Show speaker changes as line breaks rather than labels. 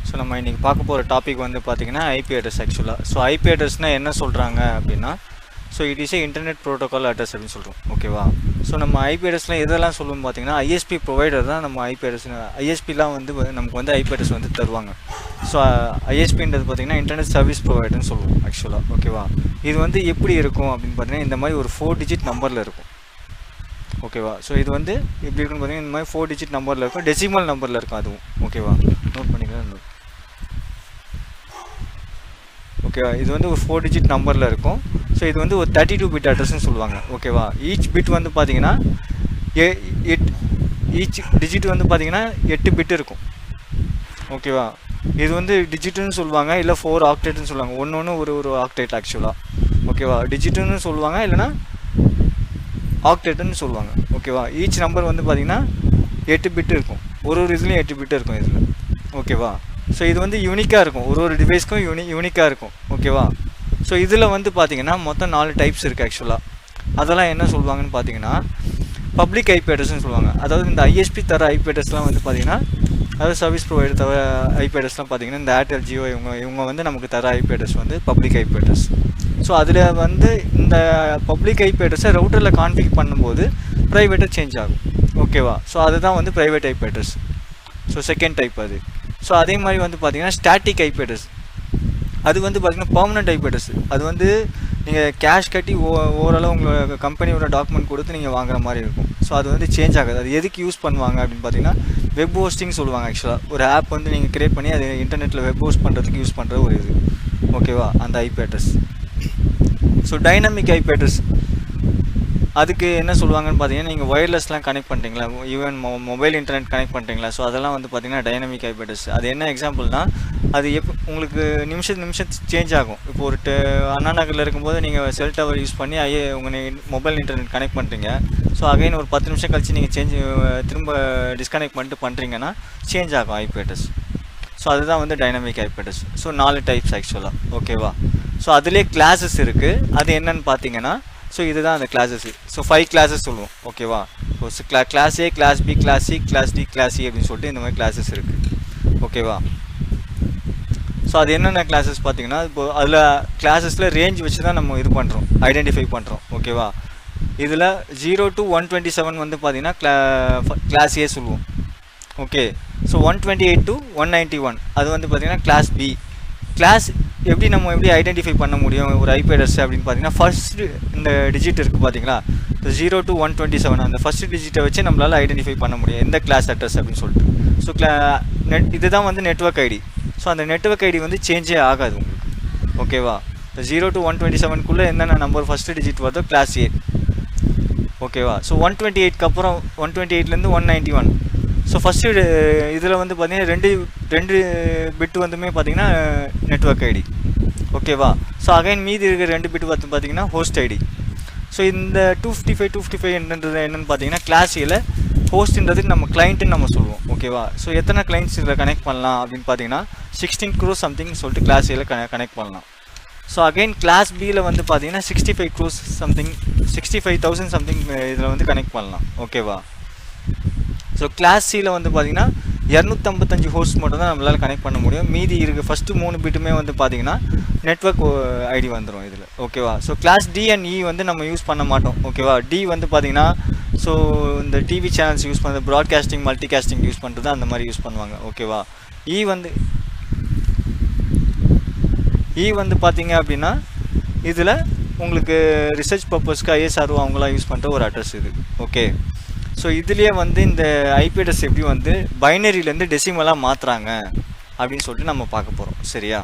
So நம்ம இன்றைக்கி பார்க்க போகிற டாபிக் வந்து பார்த்திங்கன்னா ஐபி அட்ரஸ் ஆக்சுவலாக. ஸோ ஐபி அட்ரஸ்னால் என்ன சொல்கிறாங்க அப்படின்னா, so it is a internet protocol address அப்படின்னு சொல்கிறோம். ஓகேவா? ஸோ நம்ம ஐபி அட்ரஸ்லாம் எதெல்லாம் சொல்லுவோம் பார்த்தீங்கன்னா, ஐஎஸ்பி ப்ரொவைடர் தான் நம்ம ஐபி அட்ரஸ். ஐஎஸ்பிலாம் வந்து நமக்கு வந்து ஐபி அட்ரஸ் வந்து தருவாங்க. ஸோ ஐஎஸ்பின்றது பார்த்திங்கன்னா இன்டர்நெட் சர்வீஸ் ப்ரொவைடர்னு சொல்லுவோம் ஆக்சுவலாக. ஓகேவா? இது வந்து எப்படி இருக்கும் அப்படின்னு பார்த்தீங்கன்னா, இந்த மாதிரி ஒரு 4 டிஜிட் நம்பரில் இருக்கும். ஓகேவா? ஸோ இது வந்து எப்படி இருக்குன்னு பார்த்தீங்கன்னா, இந்த மாதிரி 4 டிஜிட் நம்பரில் இருக்கும், டெசிமல் நம்பரில் இருக்கும் அதுவும். ஓகேவா? நோட் பண்ணிக்கலாம். ஓகேவா? இது வந்து ஒரு 4 டிஜிட் நம்பரில் இருக்கும். ஸோ இது வந்து ஒரு 32 பிட் அட்ரஸ்ன்னு சொல்லுவாங்க. ஓகேவா? ஈச் பிட் வந்து பார்த்தீங்கன்னா ஈச் டிஜிட் வந்து பார்த்தீங்கன்னா 8 பிட் இருக்கும். ஓகேவா? இது வந்து டிஜிட்டுன்னு சொல்லுவாங்க, இல்லை 4 ஆக்டேட்னு சொல்லுவாங்க. ஒன்று ஒரு ஆக்டேட் ஆக்சுவலாக. ஓகேவா? டிஜிட்டுன்னு சொல்லுவாங்க, இல்லைனா ஆக்டேட்டுன்னு சொல்லுவாங்க. ஓகேவா? ஈச் நம்பர் வந்து பார்த்தீங்கன்னா 8 பிட் இருக்கும். ஒரு இதுலேயும் 8 பிட் இருக்கும் இதில். ஓகேவா? ஸோ இது வந்து யூனிக்காக இருக்கும், ஒரு டிவைஸ்க்கும் யூனிக்காக இருக்கும். ஓகேவா? ஸோ இதில் வந்து பார்த்தீங்கன்னா மொத்தம் 4 டைப்ஸ் இருக்குது ஆக்சுவலாக. அதெல்லாம் என்ன சொல்லுவாங்கன்னு பார்த்தீங்கன்னா, பப்ளிக் ஐபி அட்ரஸ்ன்னு சொல்லுவாங்க. அதாவது இந்த ஐஎஸ்பி தர ஐபி அட்ரஸ்லாம் வந்து பார்த்தீங்கன்னா, அதாவது சர்வீஸ் ப்ரொவைடர் தர ஐபி அட்ரஸ்லாம் பார்த்தீங்கன்னா, இந்த ஏர்டெல், ஜியோ இவங்க வந்து நமக்கு தர ஐபி அட்ரஸ் வந்து பப்ளிக் ஐபி அட்ரஸ். ஸோ அதில் வந்து இந்த பப்ளிக் ஐபி அட்ரஸை ரவுட்டரில் கான்ஃபிக் பண்ணும்போது ப்ரைவேட்டாக சேஞ்ச் ஆகும். ஓகேவா? ஸோ அதுதான் வந்து private IP address. So second type அது. ஸோ அதே மாதிரி வந்து பார்த்தீங்கன்னா ஸ்டாட்டிக் ஐபி அட்ரஸ். அது வந்து பார்த்தீங்கன்னா பர்மனெண்ட் ஐபி அட்ரஸ். அது வந்து நீங்கள் கேஷ் கட்டி ஓவராலாக உங்களோட கம்பெனியோட டாக்குமெண்ட் கொடுத்து நீங்கள் வாங்குற மாதிரி இருக்கும். ஸோ அது வந்து சேஞ்ச் ஆகாது. அது எதுக்கு யூஸ் பண்ணுவாங்க அப்படின்னு பார்த்தீங்கன்னா, வெப் ஹோஸ்டிங் சொல்லுவாங்க ஆக்சுவலாக. ஒரு ஆப் வந்து நீங்கள் கிரியேட் பண்ணி அது இன்டர்நெட்டில் வெப் ஹோஸ்ட் பண்ணுறதுக்கு யூஸ் பண்ணுற ஒரு இது. ஓகேவா? அந்த IP address. So dynamic IP address, அதுக்கு என்ன சொல்லுவாங்கன்னு பார்த்தீங்கன்னா, நீங்கள் ஒயர்லெஸ்லாம் கனெக்ட் பண்ணுறீங்களா, ஈவன் மொபைல் இன்டர்நெட் கனெக்ட் பண்ணுறீங்களா, ஸோ அதெல்லாம் வந்து பார்த்தீங்கன்னா டைனமிக் ஐபி அட்ரஸ். அது என்ன எக்ஸாம்பிள்னால், அது உங்களுக்கு நிமிஷம் சேஞ்ச் ஆகும். இப்போ ஒரு அண்ணா நகரில் இருக்கும்போது நீங்கள் செல் டவர் யூஸ் பண்ணி உங்கள் மொபைல் இன்டர்நெட் கனெக்ட் பண்ணுறீங்க. ஸோ அகைன் ஒரு 10 நிமிஷம் கழிச்சு நீங்கள் திரும்ப டிஸ்கனெக்ட் பண்ணிட்டு பண்ணுறீங்கன்னா சேஞ்ச் ஆகும் ஐபி அட்ரஸ். ஸோ அதுதான் வந்து dynamic IP address. So 4 types ஆக்சுவலாக. ஓகேவா? ஸோ அதுலேயே கிளாஸஸ் இருக்குது. அது என்னன்னு பார்த்தீங்கன்னா, ஸோ இதுதான் அந்த கிளாஸஸ். ஸோ 5 கிளாஸஸ் சொல்லுவோம். ஓகேவா? So class A, class B, class C, class D, class C அப்படின்னு சொல்லிட்டு இந்த மாதிரி கிளாஸஸ் இருக்குது. ஓகேவா? ஸோ அது என்னென்ன கிளாஸஸ் பார்த்தீங்கன்னா, இப்போ அதில் கிளாஸஸில் ரேஞ்ச் வச்சு தான் நம்ம இது பண்ணுறோம், ஐடென்டிஃபை பண்ணுறோம். ஓகேவா? இதில் 0 to 127 வந்து பார்த்தீங்கன்னா கிளாஸ் ஏ சொல்லுவோம். ஓகே. ஸோ 128 to 191 அது வந்து பார்த்தீங்கன்னா கிளாஸ் பி. கிளாஸ் நம்ம எப்படி ஐடென்டிஃபை பண்ண முடியும் ஒரு ஐபி அட்ரஸ் அப்படின்னு பார்த்தீங்கன்னா, ஃபர்ஸ்ட் இந்த டிஜிட் இருக்குது பார்த்தீங்களா, 0 to 127 அந்த ஃபர்ஸ்ட் டிஜிட்டை வச்சு நம்மளால் ஐடென்டிஃபை பண்ண முடியும் எந்த கிளாஸ் அட்ரஸ் அப்படின்னு சொல்லிட்டு. ஸோ இதுதான் வந்து நெட்வொர்க் ஐடி. ஸோ அந்த நெட்வொர்க் ஐடி வந்து சேஞ்சே ஆகாது உங்களுக்கு. ஓகேவா? இந்த 0 to 127க்குள்ளே என்னென்ன நம்பர் ஃபஸ்ட்டு டிஜிட் வருதோ கிளாஸ் ஏ. ஓகேவா? ஸோ 128க்கு அப்புறம் 128லேருந்து 191. ஸோ ஃபஸ்ட்டு இதில் வந்து பார்த்தீங்கன்னா ரெண்டு பிட்டு வந்துமே பார்த்தீங்கன்னா நெட்வொர்க் ஐடி. ஓகேவா? ஸோ அகைன் மீதி இருக்கிற 2 பிட்டு வந்து பார்த்தீங்கன்னா ஹோஸ்ட் ஐடி. ஸோ இந்த 255 என்னன்னு பார்த்தீங்கன்னா, கிளாஸ் ஏல ஹோஸ்ட்ன்றதுக்கு நம்ம கிளைண்ட்டுன்னு நம்ம சொல்லுவோம். ஓகேவா? ஸோ எத்தனை கிளைண்ட்ஸ் இதில் கனெக்ட் பண்ணலாம் அப்படின்னு பார்த்தீங்கன்னா 16 crores சம்திங் சொல்லிட்டு கிளாஸ் ஏல கனெக்ட் பண்ணலாம். ஸோ அகைன் கிளாஸ் பியில் வந்து பார்த்தீங்கன்னா 65 crores சம்திங், 65,000 சம்திங் இதில் வந்து கனெக்ட் பண்ணலாம். ஓகேவா? ஸோ கிளாஸ் சியில் வந்து பார்த்தீங்கன்னா 255 ஹோஸ்ட் மட்டும் தான் நம்மளால் கனெக்ட் பண்ண முடியும். மீதி இருக்குது ஃபஸ்ட்டு 3 பிட்டுமே வந்து பார்த்தீங்கன்னா நெட்வொர்க் ஐடி வந்துடும் இதில். ஓகேவா? ஸோ கிளாஸ் டி அண்ட் இ வந்து நம்ம யூஸ் பண்ண மாட்டோம். ஓகேவா? டி வந்து பார்த்தீங்கன்னா ஸோ இந்த டிவி சேனல்ஸ் யூஸ் பண்ணுறது, ப்ராட்காஸ்டிங், மல்டிகாஸ்டிங் யூஸ் பண்ணுறது அந்த மாதிரி யூஸ் பண்ணுவாங்க. ஓகேவா? இ வந்து பார்த்தீங்க அப்படின்னா இதில் உங்களுக்கு ரிசர்ச் பர்பஸ்க்கு ஐஎஸ்ஆர்ஓ அவங்களாம் யூஸ் பண்ணுற ஒரு அட்ரஸ் இது. ஓகே. ஸோ இதுலேயே வந்து இந்த ஐபி அட்ரஸ் எப்படி வந்து பைனரியிலேருந்து டெசிமலாக மாற்றுறாங்க அப்படின்னு சொல்லிட்டு நம்ம பார்க்க போகிறோம். சரியா?